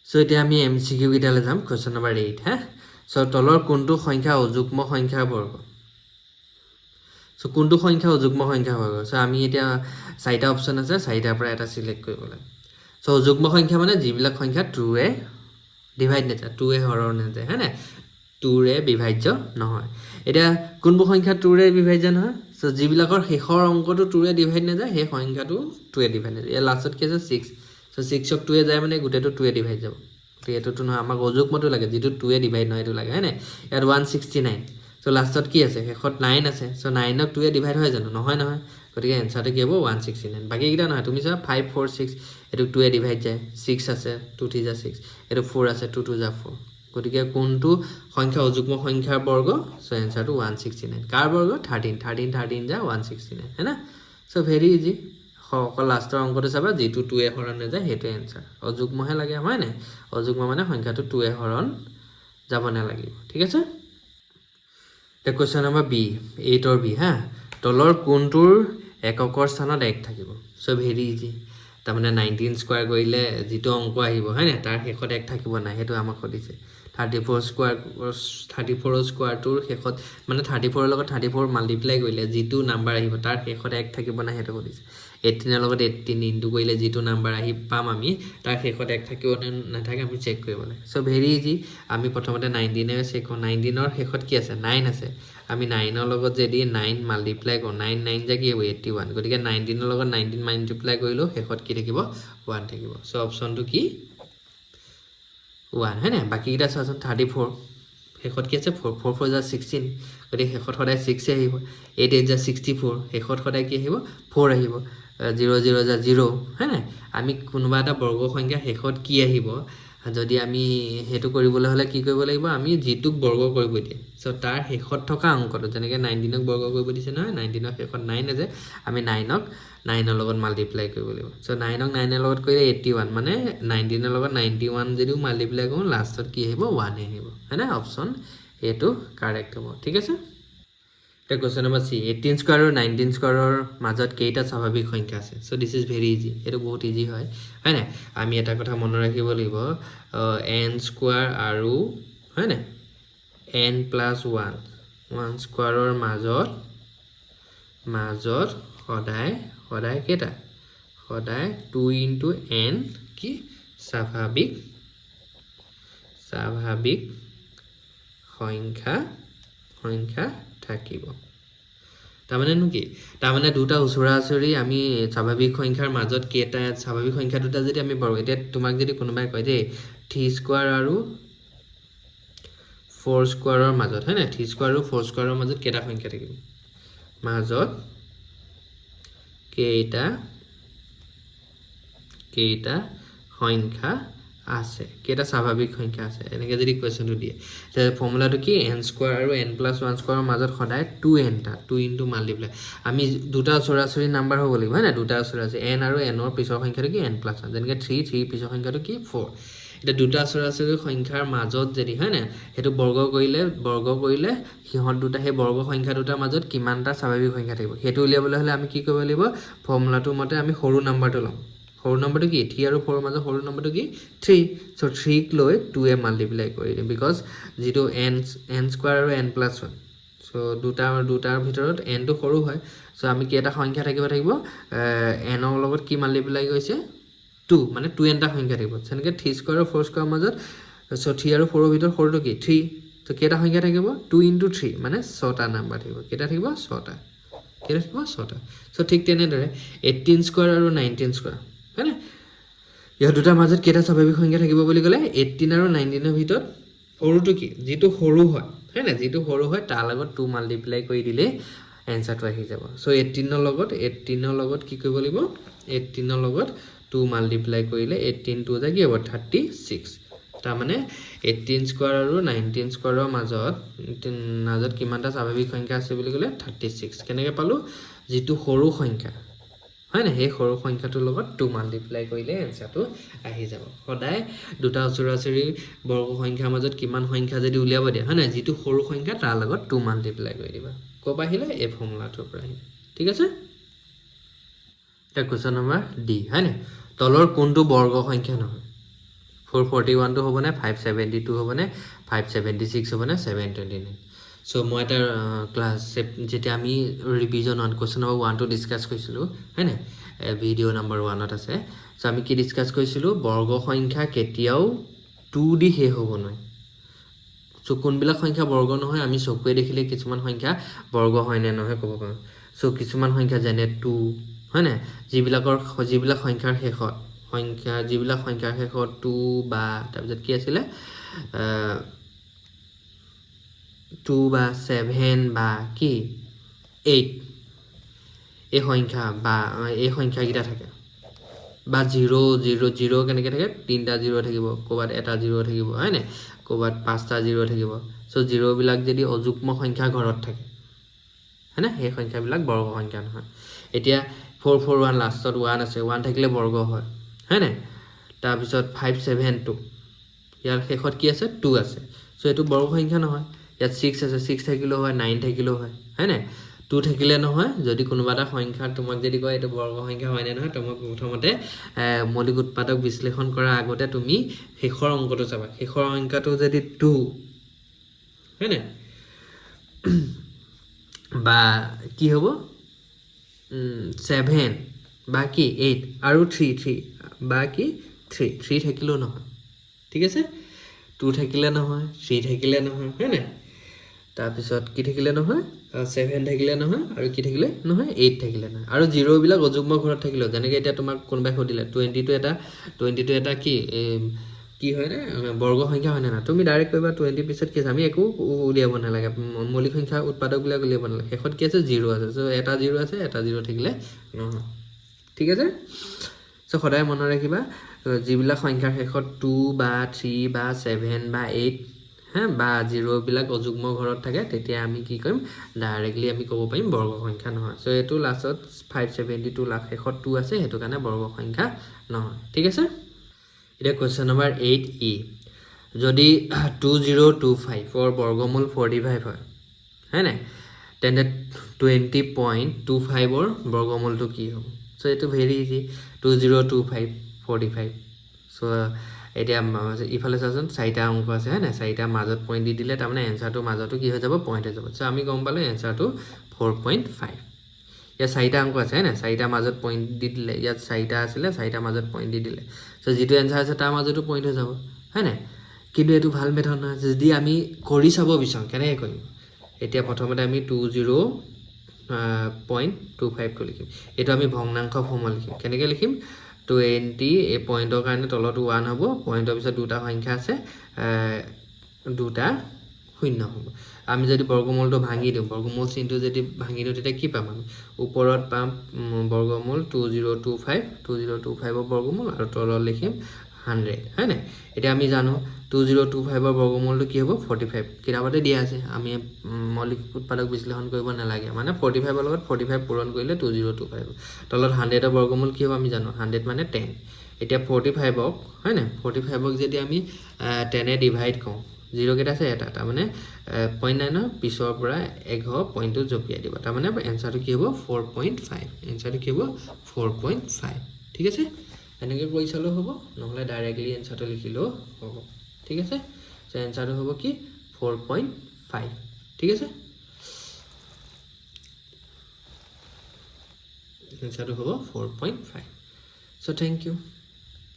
so এতিয়া আমি MCQ কিটালে যাম কোৱেশ্চন নম্বৰ 8 হা সো তলৰ কোনটো সংখ্যা অযুগ্ম সংখ্যাৰ বৰ্গ সো কোনটো সংখ্যা অযুগ্ম সংখ্যাৰ বৰ্গ সো আমি এতিয়া চাৰিটা অপচন আছে চাৰিটাৰ পৰা এটা সিলেক্ট কৰিব লাগে সো অযুগ্ম সংখ্যা মানে যিবিলাক সংখ্যা 2 এ ডিভাইড নেযায় 2 এ হৰণ নেযায় হয়নে 2 ৰে বিভাজ্য নহয় এতিয়া কোনবোৰ সংখ্যা 2 ৰে বিভাজ্য নহয় সো যিবিলাকৰ শেষৰ অংকটো 2 ৰে ডিভাইড নেযায় সেই সংখ্যাটো 2 ৰে ডিভাইড নেযায় লাষ্টত কি আছে 6 সো 6 ক 2 এ যায় মানে গোটেটো 2 এ ডিভাইড যাব এটোটো নহয় আমাক অযুগ্মটো লাগে যেটো 2 এ ডিভাইড নহয় এটো লাগে হয়নে ইয়াত 169 সো লাষ্টত কি আছে শেষত 9 আছে সো 9 ক 2 এ ডিভাইড হয় জানো নহয় নহয় গতিকে এনসাৰটো কি হ'ব 169 বাকি কিটা নহয় তুমি চাবা 5 4 6 এটো 2 এ ডিভাইড যায় 6 আছে 2 3 যা 6 এটো 4 আছে 2 2 যা 4 গতিকে কোনটো সংখ্যা অযুগ্ম সংখ্যাৰ বৰ্গ সো এনসাৰটো 169 কাৰ বৰ্গ 13 13 13 যা 169 हैना সো ভেৰি ইজি সকল লাষ্টৰ অংকটো চাবা যেটো 2 এ হৰণ যায় হেটো এনসাৰ অযুগ্মহে লাগে হয় নাই অযুগ্ম মানে সংখ্যাটো 2 এ হৰণ যাব না লাগিব ঠিক আছে তে কোৱেশ্চন নম্বৰ বি 8 অৰ বি হা তলৰ কোনটোৰ এককৰ স্থানত 1 থাকিব সো ভেৰি ইজি তাৰ মানে 19 স্কয়াৰ কৰিলে যেটো অংক আহিব হয় না তাৰ শেষত 1 থাকিব না হেটো আমাক কৈছে 34 স্কয়াৰ 34 স্কয়াৰটোৰ শেষত মানে 34 ৰ লগত 34 মাল্টিপ্লাই কৰিলে যেটো নাম্বাৰ আহিব তাৰ শেষত 1 থাকিব না হেটো কৈছে 18 ৰ লগত 18 ইনটু কৰিলে যেটো নাম্বাৰ আহি পাম আমি তাৰ শেষত 1 থাকিব না থাকে আমি চেক কৰিব লাগে সো ভেৰি ইজি আমি প্ৰথমতে 19 এ চেক 19 ৰ শেষত কি আছে 9 আছে আমি 9 ৰ লগত যদি 9 মাল্টিপ্লাই কৰো 9 9 যা কি হ'ব 81 গতিকে 19 ৰ লগত 19 মাল্টিপ্লাই কৰিলো শেষত কি থাকিব 1 থাকিব সো অপচনটো কি 1 হয় না বাকি কিটা চাচোন 34 শেষত কি আছে 4 4 4 যা 16 গতিকে শেষত সদায় 6 আহিব 8 8 যা 64 শেষত সদায় কি আহিব 4 আহিব 0 0 যা 0 হয় না আমি কোনোবা এটা বৰ্গ সংখ্যা শেষত কি আহিব যদি আমি হেতু কৰিবলৈ হলে কি কৰিব লাগিব আমি যেটুক বৰ্গ কৰিব দিয়ে সো তাৰ শেষত থকা অংকটো যেনেকৈ 19 ক বৰ্গ কৰিব দিছে নহয় 19 ৰ শেষত 9 আছে আমি 9 ক 9 ৰ লগত মাল্টিপ্লাই কৰিব লাগিব সো 9 ক 9 ৰ লগত কৰিলে 81 মানে 19 ৰ লগত 91 যদিও মাল্টিপ্লাই কৰো লাষ্টত কি আহিব 1 আহিব হয়না অপচন এটো কাৰেক্ট হ'ব ঠিক আছে এটা কোৱেশ্চন নম্বৰ সি 18 স্কয়াৰ আৰু 19 স্কয়াৰৰ মাজত কেইটা স্বাভাৱিক সংখ্যা আছে so this is very easy এটো বহুত ইজি হয় হয়নে আমি এটা কথা মনত ৰাখিব লাগিব n স্কয়াৰ আৰু হয়নে n + 1 স্কয়াৰৰ মাজত সদায় কেটা সদায় 2 * n কি স্বাভাৱিক সংখ্যা থাকিব তাৰমানে কি তাৰমানে দুটা উচৰাচৰি আমি স্বাভাৱিক সংখ্যাৰ মাজত কেটা স্বাভাৱিক সংখ্যা দুটা যদি আমি বৰ্গ এতিয়া তোমাক যদি কোনোবাই কয় দে 3 স্কয়াৰ আৰু 4 স্কয়াৰৰ মাজত হয় না 3 স্কয়াৰ আৰু 4 স্কয়াৰৰ মাজত কেটা সংখ্যা থাকিব মাজত কেটা সংখ্যা আছে কেটা স্বাভাৱিক সংখ্যা আছে এনেকে যদি কোৱেশ্চনটো দিয়ে তে ফৰ্মুলাটো কি n স্কয়াৰ আৰু n + 1 স্কয়াৰৰ মাজত সদায় 2n টা 2 ইনটু মাল্টিপ্লাই আমি দুটা উচৰাচৰি নাম্বাৰ হ'ব লাগিব হয় না দুটা উচৰাচৰি n আৰু n ৰ পিছৰ সংখ্যাটো কি n + 1 যেনেকৈ 3 3 পিছৰ সংখ্যাটো কি 4 এটা দুটা উচৰাচৰি সংখ্যাৰ মাজত যদি হয় না হেতু বৰ্গ কৰিলে হিহত দুটা হে বৰ্গ সংখ্যা দুটাৰ মাজত কিমানটা স্বাভাৱিক সংখ্যা থাকিব হেতু উলিয়াবলৈ হলে আমি কি কৰিব লাগিব ফৰ্মুলাটো মতে আমি সৰু নাম্বাৰটো লম সৰু নম্বৰটো কি 3 আৰু 4 ৰ মাজৰ সৰু নম্বৰটো কি 3 সো 3 ক লৈ 2 এ মাল্টিপ্লাই কৰি দিম বিকজ যেটো n স্কয়াৰ আৰু n + 1 সো দুটাৰ ভিতৰত n টো সৰু হয় সো আমি কেটা সংখ্যা থাকিব n ৰ লগত কি মাল্টিপ্লাই কৰিছে 2 মানে 2n টা সংখ্যা থাকিব যেনেকৈ 3 স্কয়াৰ আৰু 4 স্কয়াৰৰ মাজত সো 3 আৰু 4 ৰ ভিতৰত সৰুটো কি 3 তো কেটা সংখ্যা থাকিব 2 * 3 মানে 6টা নাম্বাৰ থাকিব কেটা থাকিব 6টা কেটা থাকিব 6টা সো ঠিক তেনেদৰে 18 স্কয়াৰ আৰু 19 স্কয়াৰ হয়নে ইয়া দুটাৰ মাজত কেটা স্বাভাৱিক সংখ্যা থাকিব বুলি ক'লে 18 আৰু 19 ৰ ভিতৰত সৰুটো কি যেটো সৰু হয় হয়নে যেটো সৰু হয় তাৰ লগত 2 মাল্টিপ্লাই কৰি দিলে এনসাৰটো আহি যাব সো 18 ৰ লগত কি কৰিব লাগিব 18 ৰ লগত 2 মাল্টিপ্লাই কৰিলে 18 2 যা কি হ'ব 36 তাৰ মানে 18 স্কয়াৰ আৰু 19 স্কয়াৰৰ মাজত কিমানটা স্বাভাৱিক সংখ্যা আছে বুলি ক'লে 36 কেনেকৈ পালো যেটো সৰু সংখ্যা হয় না হে সৰু সংখ্যাটোৰ লগত 2 মাল্টিপ্লাই কৰিলে এনসাৰটো আহি যাব সদায় দুটা উচৰাচৰি বৰ্গ সংখ্যাৰ মাজত কিমান সংখ্যা যদি উলিয়াব দিয়ে হয় না যেটো সৰু সংখ্যা তাৰ লগত 2 মাল্টিপ্লাই কৰি দিবা কব আহিলে এই ফৰ্মুলাটোৰ পৰা আহিলে ঠিক আছে এটা কোৱেশ্চন নম্বৰ ডি হয় না তলৰ কোনটো বৰ্গ সংখ্যা নহয় 441 হ'ব নে 572 হ'ব নে 576 হ'ব নে 729 সো মই এটা ক্লাছ যেতিয়া আমি ৰিভিজন অন কোৱেশ্চন নম্বৰ 1 টো ডিসকাস কৰিছিলোঁ হয় না ভিডিও নম্বৰ 1 ত আছে সো আমি কি ডিসকাস কৰিছিলোঁ বৰ্গ সংখ্যা কেতিয়াও 2 দি হে হ'ব নহয় সো কোনবিলাক সংখ্যা বৰ্গ নহয় আমি চকুৱে দেখিলে কিছুমান সংখ্যা বৰ্গ হয় নে নহয় ক'ব পাৰোঁ সো কিছুমান সংখ্যা যেনে 2 হয় না যিবিলাক সংখ্যাৰ শেষত 2 বা তাৰপিছত কি আছিল 2 বা 7 বা কি 8 এই সংখ্যা গিটা থাকে বা 0 কেনেকৈ থাকে তিনটা 0 থাকিব ক'বাত এটা 0 থাকিব হয় না ক'বাত পাঁচটা 0 থাকিব সো 0 বিলাক যদি অযুগ্ম সংখ্যা ঘৰত থাকে হয় না এই সংখ্যাবিলাক বৰ্গ সংখ্যা নহয় এতিয়া 441 লাষ্টত 1 আছে 1 থাকিলে বৰ্গ হয় হয় না তাৰ পিছত 572 ইয়াৰ শেষত কি আছে 2 আছে সো এটো বৰ্গ সংখ্যা নহয় ইয়াত 6 আছে 6 থাকিলেও হয় 9 থাকিলেও হয় হয় না 2 থাকিলে নহয় যদি কোনোবা এটা সংখ্যা তোমাক যদি কয় এটো বৰ্গ সংখ্যা হয় নে নহয় তোমাক প্ৰথমতে মৌলিক উৎপাদক বিশ্লেষণ কৰাৰ আগতে তুমি শেষৰ অংকটো চাবা শেষৰ অংকটো যদি 2 হয় না বা কি হ'ব 7 বা কি 8 আৰু 3 বা কি 3 থাকিলেও নহয় ঠিক আছে 2 থাকিলে নহয় 3 থাকিলে নহয় হয় না তাৰপিছত কি থাকিলে নহয় 7 থাকিলে নহয় আৰু কি থাকিলে নহয় 8 থাকিলে নহয় আৰু 0 বিলাক অযুগ্ম ঘৰত থাকিলে যেনেকৈ এতিয়া তোমাক কোনবাই সুধিলে 20 টো এটা কি হয় না বৰ্গ সংখ্যা হয় না তুমি ডাইৰেক্ট কইবা 20 পিছত কি আছে আমি একো উলিয়াব নালাগে মৌলিক সংখ্যা উৎপাদক বিলাক উলিয়াব নালাগে শেষত কি আছে 0 আছে সো এটা 0 আছে এটা 0 থাকিলে নহয় ঠিক আছে সো সদায় মনত ৰাখিবা যিবিলাক সংখ্যাৰ শেষত 2 বা 3 বা 7 বা 8 হ্যাঁ বা 0 বিলাক অযুগ্ম ঘৰত থাকে তেতিয়া আমি কি কৰিম ডাইৰেক্টলি আমি ক'ব পাৰিম বৰ্গ সংখ্যা নহয় সো এটো লাষ্টত 572 লাখ শেষত 2 আছে হেতু কাৰণে বৰ্গ সংখ্যা নহয় ঠিক আছে এটা কোৱেশ্চন নম্বৰ 8e যদি 2025 ৰ বৰ্গমূল 45 হয় হয় না তেন্তে 20.25 ৰ বৰ্গমূলটো কি হ'ব সো এটো ভেৰি ইজি 2025 45 সো এতিয়া ইফালে চাচোন চাৰিটা অংক আছে হয় না চাৰিটা মাজত পইণ্ট দি দিলে তাৰমানে এনসাৰটো মাজতো কি হৈ যাব পইণ্ট হৈ যাব সো আমি গম পালো এনসাৰটো 4.5 ইয়াত চাৰিটা অংক আছে হয় না চাৰিটা মাজত পইণ্ট দি দিলে ইয়াত চাৰিটা আছিলে চাৰিটা মাজত পইণ্ট দি দিলে সো যেটো এনসাৰ আছে তাৰ মাজতো পইণ্ট হৈ যাব হয় না কিন্তু এটো ভাল মেথড নহয় যদি আমি কৰি চাব বিচাৰো কেনেকৈ কৰিম এতিয়া প্ৰথমতে আমি 20.25 টো লিখিম এটো আমি ভগ্নাংশ ফৰ্মত লিখিম কেনেকৈ লিখিম 20 এই পইণ্টৰ কাৰণে তলত 1 হ'ব পইণ্টৰ পিছত দুটা সংখ্যা আছে দুটা শূন্য হ'ব আমি যদি বৰ্গমূলটো ভাঙি দিওঁ বৰ্গমূল চিনটো যদি ভাঙি দিওঁ তেতিয়া কি পাম আমি ওপৰত পাম বৰ্গমূল 2025 ৰ বৰ্গমূল আৰু তলত লিখিম 100 হয় না এতিয়া আমি জানো 2025 ৰ বৰ্গমূলটো কি হ'ব 45 কিতাপতে দিয়া আছে আমি মৌলিক উৎপাদক বিশ্লেষণ কৰিব নালাগে মানে 45 ৰ লগত 45 পূৰণ কৰিলে 2025 তলত 100 ৰ বৰ্গমূল কি হ'ব আমি জানো 100 মানে 10 এতিয়া 45 ক হয় না 45 ক যদি আমি 10 এ ডিভাইড কৰোঁ 0 কেটা আছে এটা তাৰ মানে 0.9 পিছৰ পৰা 11 পইণ্টটো জপিয়াই দিব তাৰ মানে এনসাৰটো কি হ'ব 4.5 এনসাৰটো কি হ'ব 4.5 ঠিক আছে এনেকৈ কৰি চালেও হ'ব নহলে ডাইৰেক্টলি এনসাৰটো লিখিলেও হ'ব ঠিক আছে সো এনসাৰটো হ'ব কি 4.5 ঠিক আছে এনসাৰটো হ'ব 4.5 সো থ্যাংক ইউ